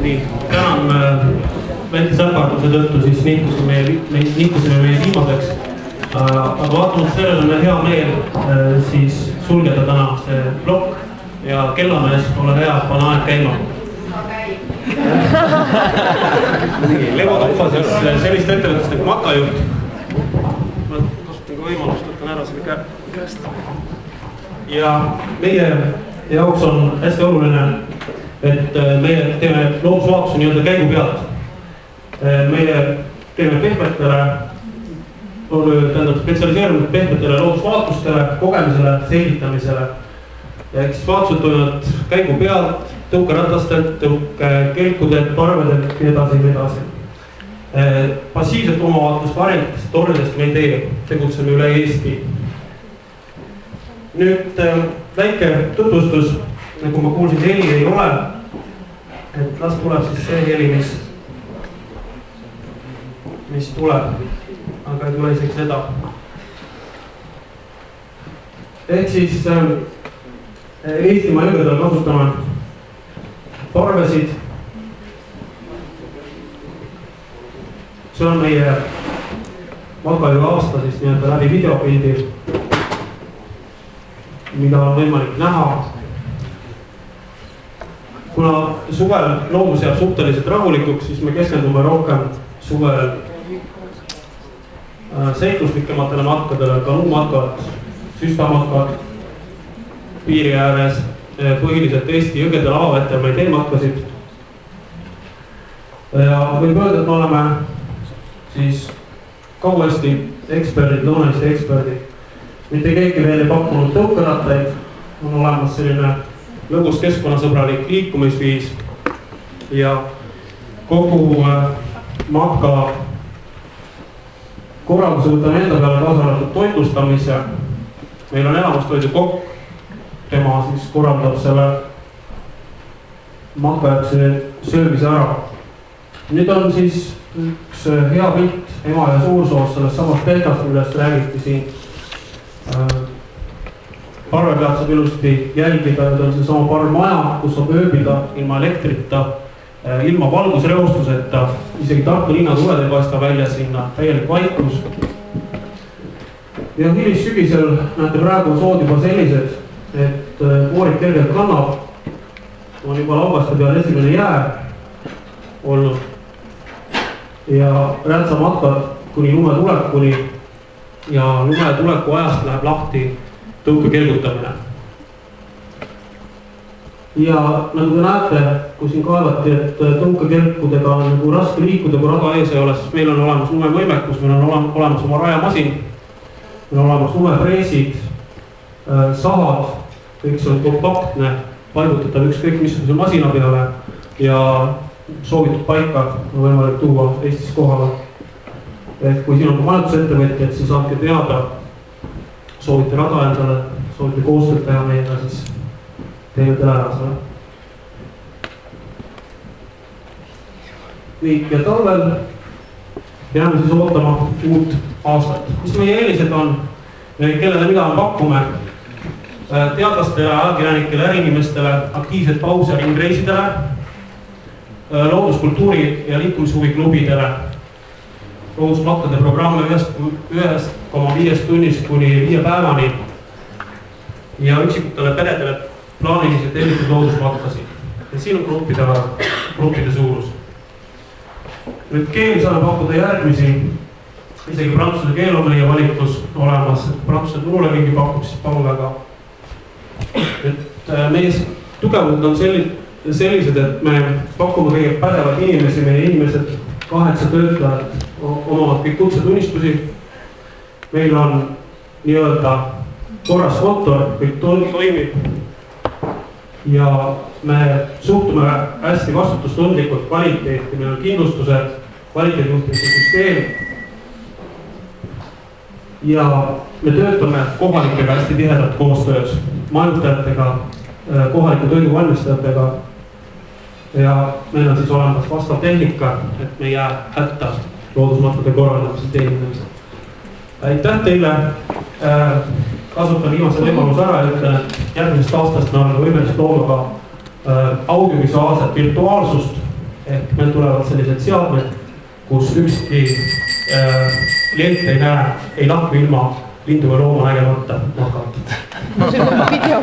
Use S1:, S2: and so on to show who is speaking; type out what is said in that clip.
S1: Nii, tänan väikese äparduse tõttu siis nihkusime meie viimaseks. Aga vaatamata sellele on hea meel siis sulgeda täna see plokk ja kellamees, ole hea, pane aeg käima. Levo Tuppa siis sellist ettevõttest nagu Makajuht. Ma kasutan ka võimalust, võtan ära selle käest. Ja meie jaoks on hästi oluline, et meie teeme loodusvaatuse nii-öelda käigu pealt. Meie teeme pehmetele, tähendab spetsialiseerunud pehmetele loodusvaatustele, kogemisele, selgitamisele. Ehk siis vaatused toimuvad käigu pealt, tõukeratastelt, tõukekelkudelt, parvedelt ja edasi. Passiivset omavaatust varenikest tornidest me ei tee, tegutseme üle Eesti. Nüüd väike tutvustus, nagu ma kuulsin, heli ei ole. Et las tuleb siis see heli, mis tuleb, aga ei tule isegi seda. Ehk siis Eestimaa jõgedel kasutame parvesid. See on meie Makajuhi aasta siis nii-öelda läbi videopildi, mida on võimalik näha. Kuna suvel loodus jääb suhteliselt rahulikuks, siis me keskendume rohkem suvel seikluslikematele matkadele, kanuumatkad, süstamatkad, piiri ääres, põhiliselt Eesti jõgede lavavetel me ei tee matkasid. Ja võib öelda, et me oleme siis Kagu-Eesti eksperdid, Lõuna-Eesti eksperdid. Mitte keegi veel ei pakkunud tõukerattaid, on olemas selline lõbus keskkonnasõbralik liikumisviis ja kogu matka korralduse võtame enda peale kaasa arvatud toitlustamise. Meil on elamustoidu kokk, tema siis korraldab selle matkajaks söömise ära. Nüüd on siis üks hea pilt ema ja suursoos sellest samast tehtast, millest räägiti siin. Parve pealt saab ilusti jälgida, et on see sama parvmaja, kus saab ööbida ilma elektrita, ilma valgusreostuseta, isegi Tartu linna tuled ei paista välja sinna, täielik vaikus. Ja hilis sügisel näete praegu sood juba sellised, et koorid kergelt kannab, on juba laubaste peal esimene jää olnud ja rätsamatkad kuni lume tulekuni ja lume tuleku ajast läheb lahti tõukekelgutamine. Ja nagu te näete, kui siin kaevati, et tõukekelkudega on nagu raske liikuda, kui rada ees ei ole, siis meil on olemas lumevõimekus, meil on olemas oma rajamasin, meil on olemas lumepreesid, sahad, kõik see on kompaktne, paigutatav ükskõik missuguse masina peale ja soovitud paika on võimalik tuua Eestis kohale. Et kui siin on majutusettevõtjad, siis saabki teada, soovite rada endale, soovite koostööd teha meiega, siis teeme teile ära selle. Nii, ja talvel jääme siis ootama uut aastat. Mis meie eelised on, kellele mida me pakume? Teadlastele, ajakirjanikele, äriinimestele, aktiivsed pause ringreisidele, looduskultuuri ja liikumishuviklubidele, loodusmatkade programme 1,5 tunnist kuni 5 päevani ja üksikutele peredele plaaniliselt tellitud loodusmatkasid. Ja siin on gruppide suurus. Nüüd keeli saame pakkuda järgmisi, isegi prantsuse keel on meie valikus olemas, prantsuse turule mingi pakub, siis palun väga. Et meie tugevused on sellised, et me pakume kõige pädevad inimesi, meie inimesed, 8 töötajad omavad kõik kutsetunnistusi. Meil on nii-öelda korras kontor, kõik toimib ja me suhtume hästi vastutustundlikult kvaliteeti, meil on kindlustused, kvaliteedijuhtimise süsteem ja me töötame kohalikega hästi tihedalt koostöös, majutajatega, kohaliku toiduvalmistajatega ja meil on siis olemas vastav tehnika, et me ei jää hätta loodusmatkade korraldamise teenindamisel. Aitäh teile! Kasutan viimase võimaluse ära ja ütlen, et järgmisest aastast me oleme võimelised looma ka audiovisuaalset virtuaalsust ehk meil tulevad sellised seadmed, kus ükski klient ei näe, ei lahku ilma lindu või looma nägemata nahkat.
S2: No see on video